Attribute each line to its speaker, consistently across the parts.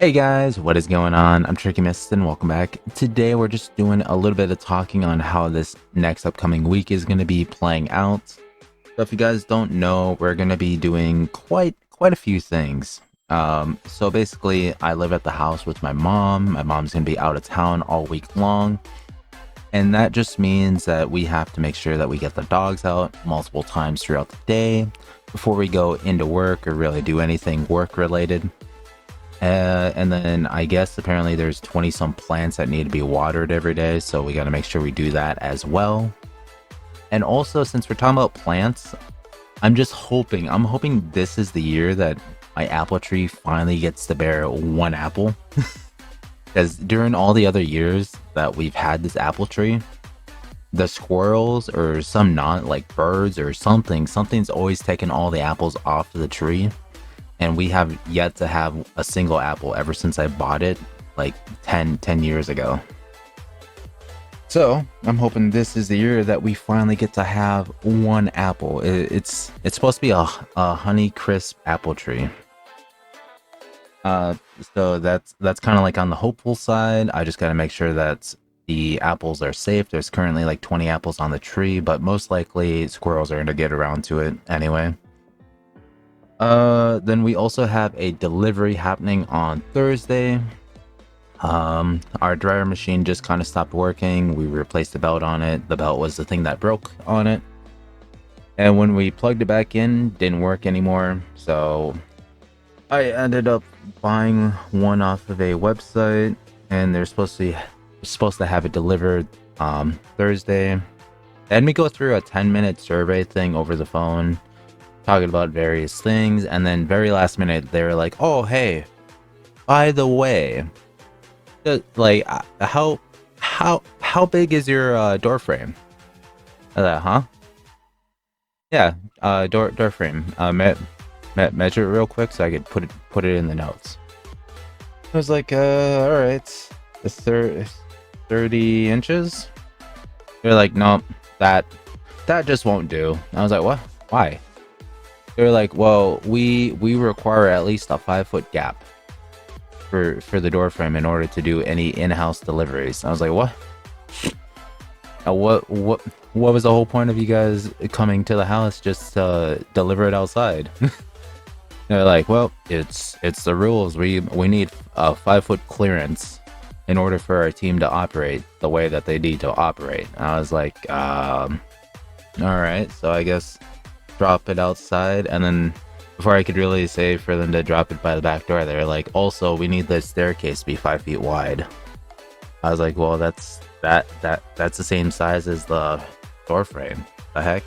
Speaker 1: Hey guys, what is going on? I'm TrickyMist and welcome back. Today we're just doing a little bit of talking on how this next upcoming week is going to be playing out. So if you guys don't know, we're going to be doing quite a few things. So basically I live at the house with my mom. My mom's going to be out of town all week long. And that just means that we have to make sure that we get the dogs out multiple times throughout the day before we go into work or really do anything work related. And then I guess apparently there's 20 some plants that need to be watered every day, so we got to make sure we do that as well. And also, since we're talking about plants, I'm hoping this is the year that my apple tree finally gets to bear one apple. Because during all the other years that we've had this apple tree, the squirrels or some not like birds or something's always taken all the apples off of the tree, and we have yet to have a single apple ever since I bought it like 10 years ago. So I'm hoping this is the year that we finally get to have one apple. It's supposed to be a honey crisp apple tree. Uh, so that's kind of like on the hopeful side. I just got to make sure that the apples are safe. There's currently like 20 apples on the tree, but most likely squirrels are going to get around to it anyway. Then we also have a delivery happening on Thursday. Our dryer machine just kind of stopped working. We replaced the belt on it. The belt was the thing that broke on it. And when we plugged it back in, didn't work anymore. So I ended up buying one off of a website, and they're supposed to have it delivered Thursday. And we go through a 10-minute survey thing over the phone, talking about various things, and then very last minute they were like, "Oh, hey, by the way, like, how big is your door frame?" I thought, huh? Yeah, door frame. Measure it real quick so I could put it in the notes. I was like, all right, the 30 inches. They're like, nope, that just won't do. I was like, what? Why? They're like, well, we require at least a 5-foot gap for the door frame in order to do any in-house deliveries. I was like, what? What was the whole point of you guys coming to the house just to deliver it outside? They're like, well, it's the rules. We need a 5-foot clearance in order for our team to operate the way that they need to operate. And I was like, all right, so I guess drop it outside. And then before I could really say for them to drop it by the back door, they're like, also we need the staircase to be 5 feet wide. I was like, well, that's the same size as the door frame. The heck.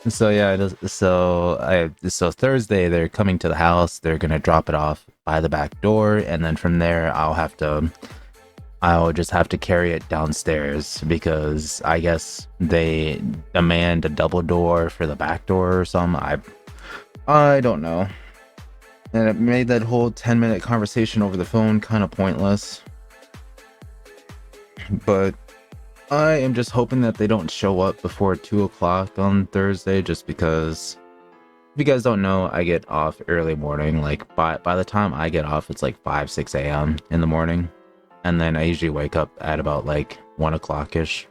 Speaker 1: So yeah, so Thursday they're coming to the house. They're gonna drop it off by the back door, and then from there I'll just have to carry it downstairs because I guess they demand a double door for the back door or something. I don't know. And it made that whole 10-minute conversation over the phone kind of pointless. But I am just hoping that they don't show up before 2 o'clock on Thursday, just because, if you guys don't know, I get off early morning. Like, by the time I get off, it's like 5-6 a.m. in the morning. And then I usually wake up at about like 1 o'clock-ish.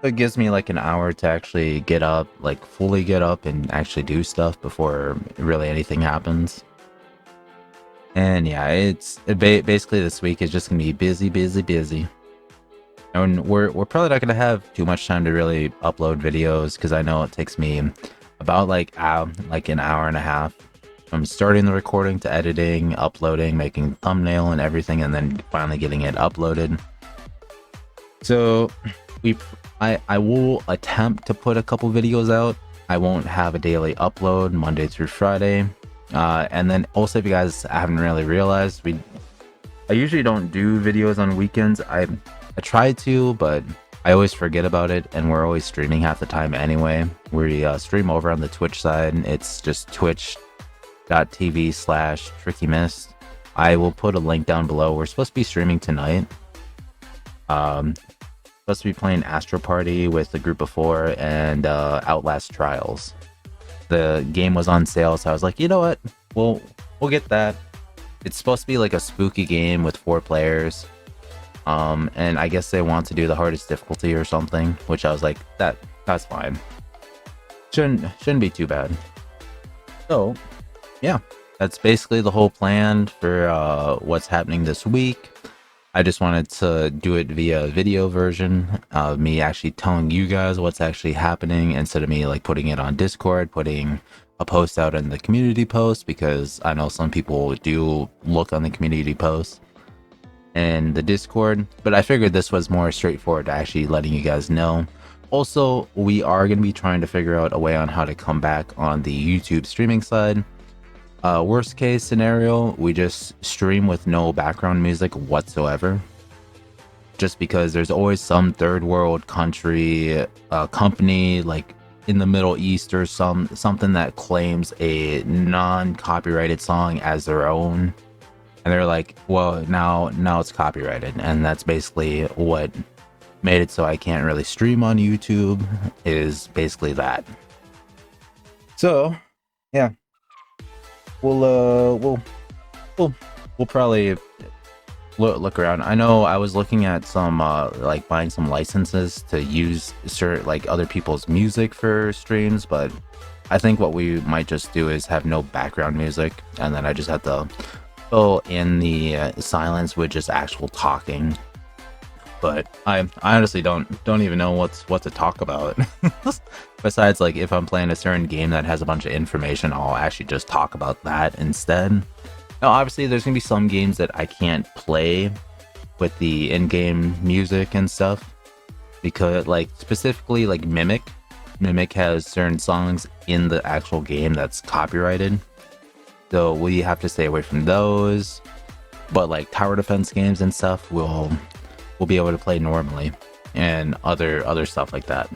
Speaker 1: So it gives me like an hour to actually get up, like fully get up and actually do stuff before really anything happens. And yeah, basically this week is just gonna be busy. And we're probably not gonna have too much time to really upload videos because I know it takes me about like an hour and a half from starting the recording to editing, uploading, making thumbnail and everything, and then finally getting it uploaded. So I will attempt to put a couple videos out. I won't have a daily upload Monday through Friday. And then also, if you guys haven't really realized, I usually don't do videos on weekends. I try to, but I always forget about it, and we're always streaming half the time anyway. We stream over on the Twitch side. It's just twitch.tv/TrickyMist. I will put a link down below. We're supposed to be streaming tonight. Supposed to be playing Astro Party with the group of 4 and Outlast Trials. The game was on sale, so I was like, you know what? We'll get that. It's supposed to be like a spooky game with 4 players. And I guess they want to do the hardest difficulty or something, which I was like, that's fine. Shouldn't be too bad. So, yeah, that's basically the whole plan for what's happening this week. I just wanted to do it via video version of me actually telling you guys what's actually happening instead of me like putting it on Discord, putting a post out in the community post, because I know some people do look on the community post and the Discord, but I figured this was more straightforward to actually letting you guys know. Also, we are going to be trying to figure out a way on how to come back on the YouTube streaming side. Worst case scenario, we just stream with no background music whatsoever. Just because there's always some third world country, company like in the Middle East or something that claims a non-copyrighted song as their own. And they're like, well, now it's copyrighted. And that's basically what made it so I can't really stream on YouTube, is basically that. So, yeah. We'll probably look around. I know I was looking at some like buying some licenses to use like other people's music for streams, but I think what we might just do is have no background music, and then I just have to fill in the silence with just actual talking. But I honestly don't even know what to talk about. Besides, like, if I'm playing a certain game that has a bunch of information, I'll actually just talk about that instead. Now, obviously, there's gonna be some games that I can't play with the in-game music and stuff, because, like, specifically, like Mimic has certain songs in the actual game that's copyrighted, so we have to stay away from those. But like tower defense games and stuff, we'll be able to play normally, and other stuff like that.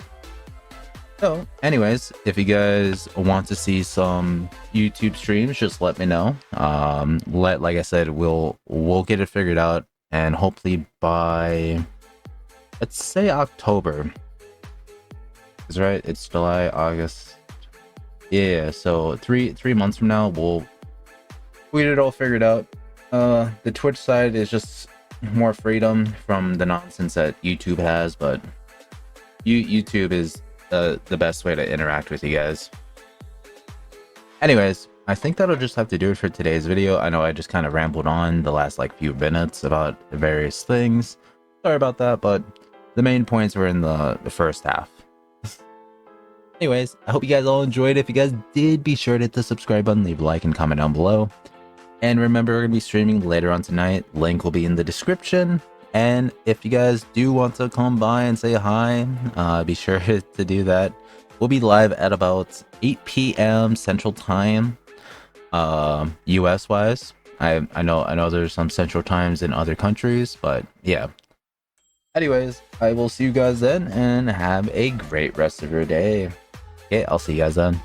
Speaker 1: So anyways, if you guys want to see some YouTube streams, just let me know. Like I said, we'll get it figured out, and hopefully by, let's say, October. Is right? It's July, August. Yeah, so three months from now, we'll get it all figured out. The Twitch side is just more freedom from the nonsense that YouTube has, but YouTube is the best way to interact with you guys. Anyways, I think that'll just have to do it for today's video. I know I just kind of rambled on the last like few minutes about various things. Sorry about that, but the main points were in the first half. Anyways, I hope you guys all enjoyed. If you guys did, be sure to hit the subscribe button, leave a like, and comment down below. And remember, we're going to be streaming later on tonight. Link will be in the description. And if you guys do want to come by and say hi, be sure to do that. We'll be live at about 8 p.m. Central Time, US wise. I know there's some Central Times in other countries, but yeah. Anyways, I will see you guys then, and have a great rest of your day. Okay, I'll see you guys then.